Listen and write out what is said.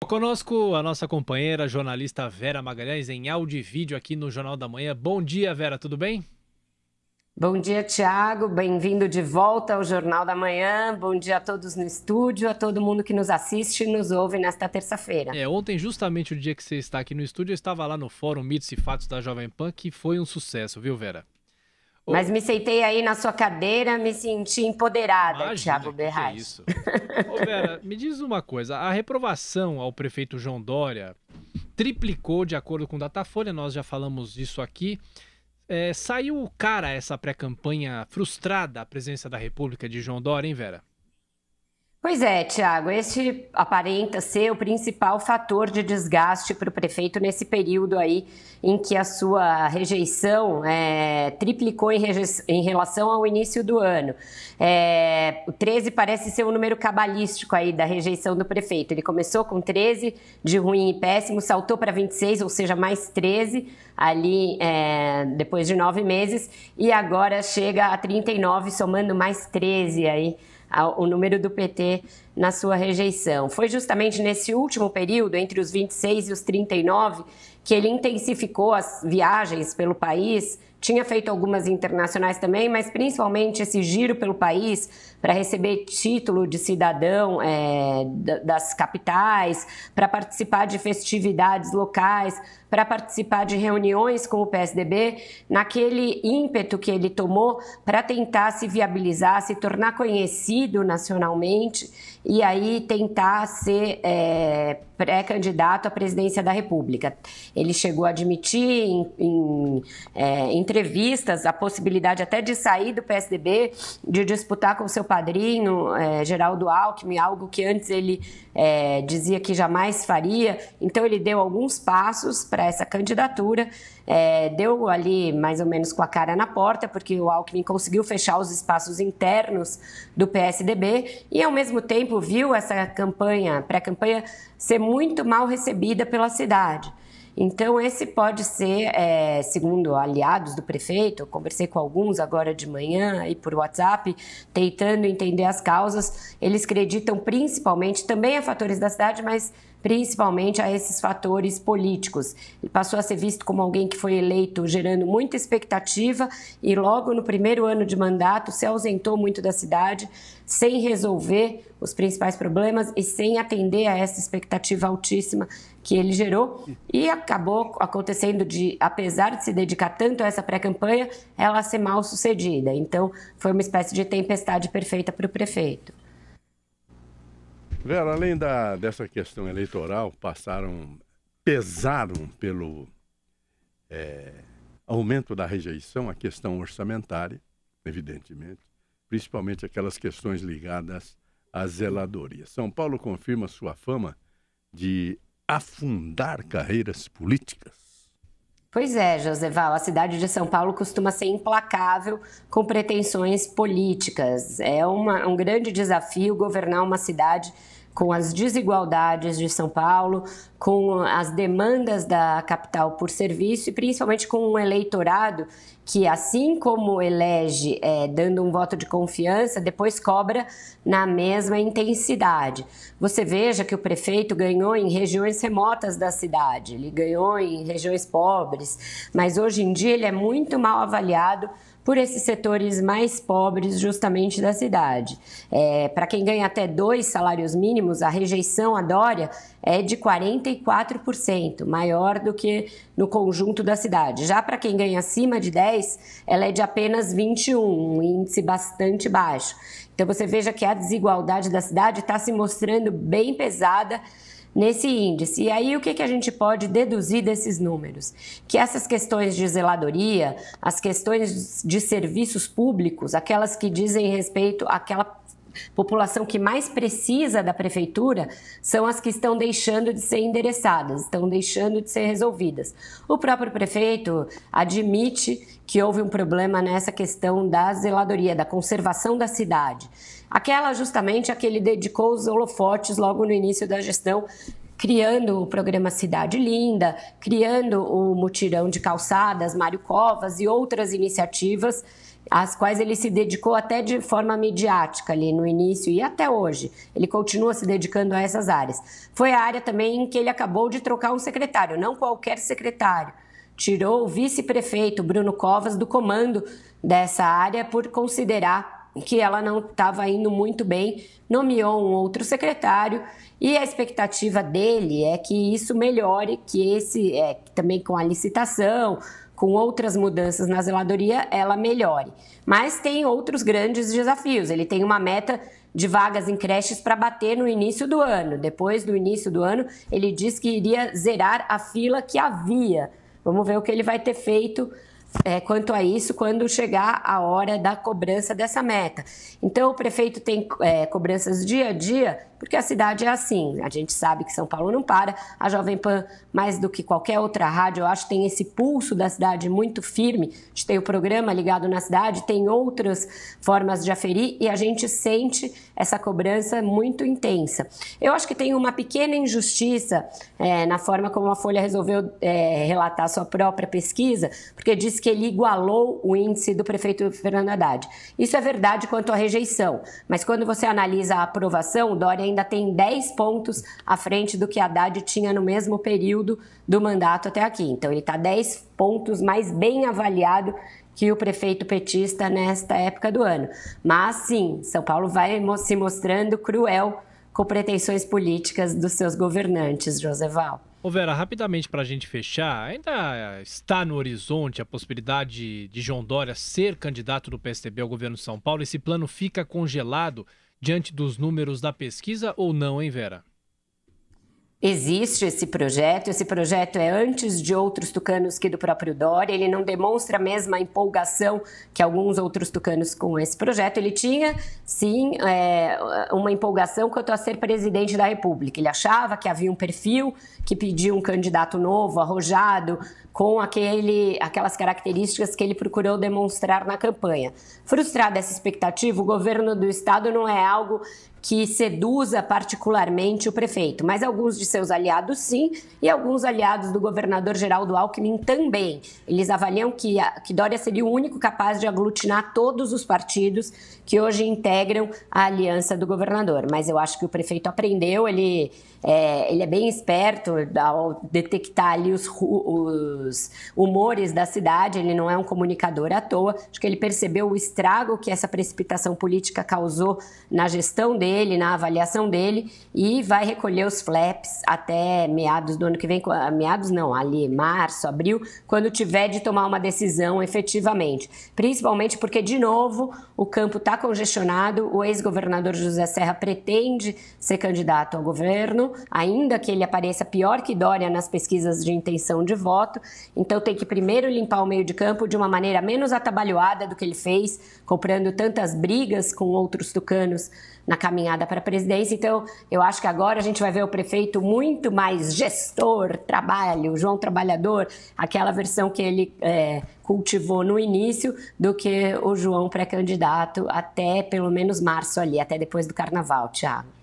Conosco a nossa companheira, a jornalista Vera Magalhães, em áudio e vídeo aqui no Jornal da Manhã. Bom dia, Vera, tudo bem? Bom dia, Thiago. Bem-vindo de volta ao Jornal da Manhã. Bom dia a todos no estúdio, a todo mundo que nos assiste e nos ouve nesta terça-feira. Ontem, justamente o dia que você está aqui no estúdio, eu estava lá no Fórum Mitos e Fatos da Jovem Pan, que foi um sucesso, viu, Vera? Mas me sentei aí na sua cadeira, me senti empoderada, Imagina, Thiago que Berrais. é isso? Ô, Vera, me diz uma coisa, a reprovação ao prefeito João Dória triplicou de acordo com o Datafolha, nós já falamos disso aqui. Saiu cara essa pré-campanha frustrada a presença da República de João Dória, hein, Vera? Pois é, Thiago, este aparenta ser o principal fator de desgaste para o prefeito nesse período aí em que a sua rejeição triplicou em relação ao início do ano. O 13 parece ser um número cabalístico aí da rejeição do prefeito. Ele começou com 13 de ruim e péssimo, saltou para 26, ou seja, mais 13 ali depois de 9 meses, e agora chega a 39, somando mais 13 aí, o número do PT na sua rejeição. Foi justamente nesse último período, entre os 26 e os 39, que ele intensificou as viagens pelo país. Tinha feito algumas internacionais também, mas principalmente esse giro pelo país para receber título de cidadão das capitais, para participar de festividades locais, para participar de reuniões com o PSDB, naquele ímpeto que ele tomou para tentar se viabilizar, se tornar conhecido nacionalmente e aí tentar ser pré-candidato à presidência da República. Ele chegou a admitir em entrevistas a possibilidade até de sair do PSDB, de disputar com seu padrinho, Geraldo Alckmin, algo que antes ele dizia que jamais faria. Então ele deu alguns passos para essa candidatura, deu ali mais ou menos com a cara na porta, porque o Alckmin conseguiu fechar os espaços internos do PSDB e ao mesmo tempo viu essa pré-campanha ser muito mal recebida pela cidade. Então, esse pode ser, segundo aliados do prefeito, eu conversei com alguns agora de manhã aí por WhatsApp, tentando entender as causas. Eles acreditam principalmente também a fatores da cidade, mas principalmente a esses fatores políticos. Ele passou a ser visto como alguém que foi eleito gerando muita expectativa e logo no primeiro ano de mandato se ausentou muito da cidade, sem resolver os principais problemas e sem atender a essa expectativa altíssima que ele gerou, e acabou acontecendo apesar de se dedicar tanto a essa pré-campanha, ela ser mal sucedida. Então, foi uma espécie de tempestade perfeita para o prefeito. Vera, além dessa questão eleitoral, pesaram pelo aumento da rejeição, a questão orçamentária, evidentemente, principalmente aquelas questões ligadas à zeladoria. São Paulo confirma sua fama de afundar carreiras políticas. Pois é, Joseval, a cidade de São Paulo costuma ser implacável com pretensões políticas. É um grande desafio governar uma cidade com as desigualdades de São Paulo, com as demandas da capital por serviço e principalmente com um eleitorado que, assim como elege dando um voto de confiança, depois cobra na mesma intensidade. Você veja que o prefeito ganhou em regiões remotas da cidade, ele ganhou em regiões pobres, mas hoje em dia ele é muito mal avaliado por esses setores mais pobres justamente da cidade. Para quem ganha até 2 salários mínimos, a rejeição à Dória é de 44%, maior do que no conjunto da cidade. Já para quem ganha acima de 10, ela é de apenas 21%, um índice bastante baixo. Então você veja que a desigualdade da cidade está se mostrando bem pesada nesse índice. E aí o que a gente pode deduzir desses números? Que essas questões de zeladoria, as questões de serviços públicos, aquelas que dizem respeito àquela população que mais precisa da prefeitura, são as que estão deixando de ser endereçadas, estão deixando de ser resolvidas. O próprio prefeito admite que houve um problema nessa questão da zeladoria, da conservação da cidade. Aquela justamente a que ele dedicou os holofotes logo no início da gestão, criando o programa Cidade Linda, criando o mutirão de calçadas, Mário Covas e outras iniciativas às quais ele se dedicou até de forma midiática ali no início e até hoje. Ele continua se dedicando a essas áreas. Foi a área também em que ele acabou de trocar um secretário, não qualquer secretário. Tirou o vice-prefeito Bruno Covas do comando dessa área por considerar que ela não estava indo muito bem, nomeou um outro secretário e a expectativa dele é que isso melhore, que também com a licitação, com outras mudanças na zeladoria, ela melhore. Mas tem outros grandes desafios. Ele tem uma meta de vagas em creches para bater no início do ano. Depois do início do ano, ele disse que iria zerar a fila que havia. Vamos ver o que ele vai ter feito quanto a isso quando chegar a hora da cobrança dessa meta. Então, o prefeito tem cobranças dia a dia, porque a cidade é assim. A gente sabe que São Paulo não para. A Jovem Pan, mais do que qualquer outra rádio, eu acho, tem esse pulso da cidade muito firme. A gente tem o programa ligado na cidade, tem outras formas de aferir e a gente sente essa cobrança muito intensa. Eu acho que tem uma pequena injustiça na forma como a Folha resolveu relatar sua própria pesquisa, porque diz que ele igualou o índice do prefeito Fernando Haddad. Isso é verdade quanto à rejeição, mas quando você analisa a aprovação, o Dória ainda tem 10 pontos à frente do que Haddad tinha no mesmo período do mandato até aqui. Então ele está 10 pontos mais bem avaliado que o prefeito petista nesta época do ano. Mas sim, São Paulo vai se mostrando cruel com pretensões políticas dos seus governantes, Joseval. Ô Vera, rapidamente para a gente fechar, ainda está no horizonte a possibilidade de João Dória ser candidato do PSDB ao governo de São Paulo? Esse plano fica congelado diante dos números da pesquisa ou não, hein, Vera? Existe esse projeto é antes de outros tucanos que do próprio Dória, ele não demonstra a mesma empolgação que alguns outros tucanos com esse projeto. Ele tinha, sim, uma empolgação quanto a ser presidente da República. Ele achava que havia um perfil que pedia um candidato novo, arrojado, com aquelas características que ele procurou demonstrar na campanha. Frustrada essa expectativa, o governo do estado não é algo que seduza particularmente o prefeito, mas alguns de seus aliados sim, e alguns aliados do governador Geraldo Alckmin também. Eles avaliam que Dória seria o único capaz de aglutinar todos os partidos que hoje integram a aliança do governador. Mas eu acho que o prefeito aprendeu, ele é bem esperto ao detectar ali os humores da cidade, ele não é um comunicador à toa. Acho que ele percebeu o estrago que essa precipitação política causou na gestão dele, na avaliação dele, e vai recolher os flaps até meados do ano que vem, ali março, abril, quando tiver de tomar uma decisão efetivamente. Principalmente porque, de novo, o campo está congestionado, o ex-governador José Serra pretende ser candidato ao governo, ainda que ele apareça pior que Dória nas pesquisas de intenção de voto, então tem que primeiro limpar o meio de campo de uma maneira menos atabalhoada do que ele fez, comprando tantas brigas com outros tucanos na caminhada para a presidência. Então, eu acho que agora a gente vai ver o prefeito muito mais gestor, trabalho, João Trabalhador, aquela versão que ele cultivou no início, do que o João pré-candidato até pelo menos março ali, até depois do carnaval, Thiago.